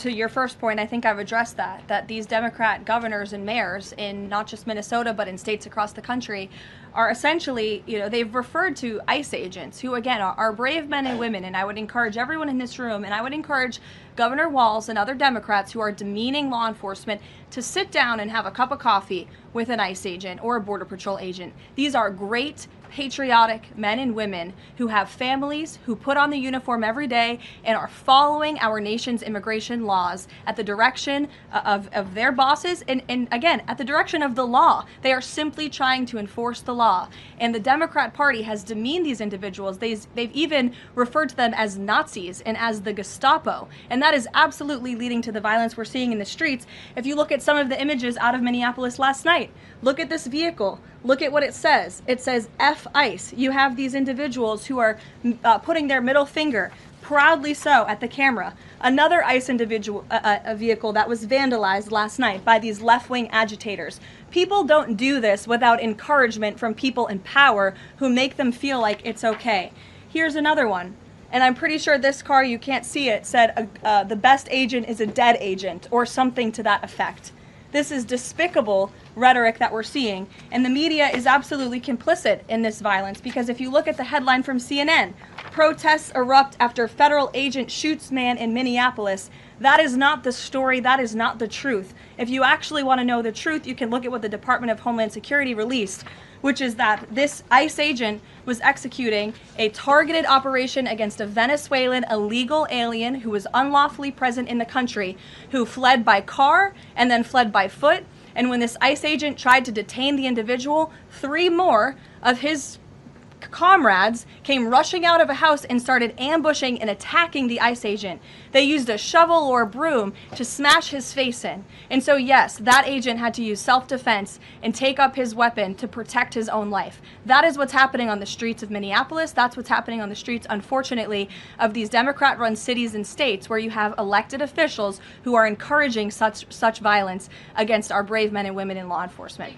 to your first point, I think I've addressed that these Democrat governors and mayors in not just Minnesota, but in states across the country are essentially, they've referred to ICE agents who, again, are brave men and women. And I would encourage everyone in this room, and I would encourage Governor Walz and other Democrats who are demeaning law enforcement to sit down and have a cup of coffee with an ICE agent or a Border Patrol agent. These are great, patriotic men and women who have families, who put on the uniform every day and are following our nation's immigration laws at the direction of their bosses and again, at the direction of the law. They are simply trying to enforce the law. And the Democrat Party has demeaned these individuals. They've even referred to them as Nazis and as the Gestapo. And that is absolutely leading to the violence we're seeing in the streets. If you look at some of the images out of Minneapolis last night, look at this vehicle. Look at what it says. It says F ICE. You have these individuals who are putting their middle finger, proudly so, at the camera. Another ICE individual, a vehicle that was vandalized last night by these left-wing agitators. People don't do this without encouragement from people in power who make them feel like it's okay. Here's another one. And I'm pretty sure this car, you can't see it, said the best agent is a dead agent or something to that effect. This is despicable rhetoric that we're seeing, and the media is absolutely complicit in this violence, because if you look at the headline from CNN, protests erupt after federal agent shoots man in Minneapolis, that is not the story, that is not the truth. If you actually want to know the truth, you can look at what the Department of Homeland Security released, which is that this ICE agent was executing a targeted operation against a Venezuelan illegal alien who was unlawfully present in the country, who fled by car and then fled by foot. And when this ICE agent tried to detain the individual, 3 more of his comrades came rushing out of a house and started ambushing and attacking the ICE agent. They used a shovel or a broom to smash his face in. And so yes, that agent had to use self-defense and take up his weapon to protect his own life. That is what's happening on the streets of Minneapolis. That's what's happening on the streets, unfortunately, of these Democrat-run cities and states where you have elected officials who are encouraging such violence against our brave men and women in law enforcement.